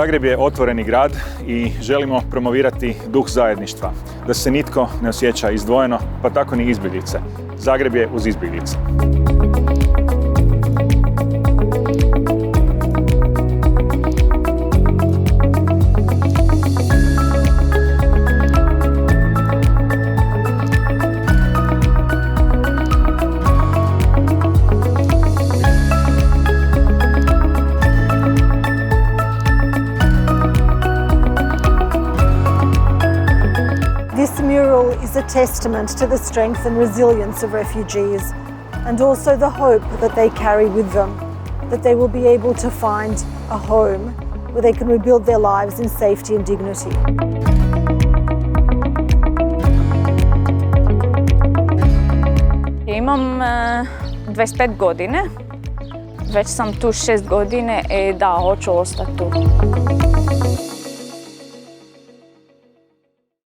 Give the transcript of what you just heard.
Zagreb je otvoreni grad i želimo promovirati duh zajedništva, da se nitko ne osjeća izdvojeno, pa tako ni izbjeglice. Zagreb je uz izbjeglice. This mural is a testament to the strength and resilience of refugees, and also the hope that they carry with them, that they will be able to find a home where they can rebuild their lives in safety and dignity. Imam 25 godine, već sam tu 6 godine i da, hoću ostati tu.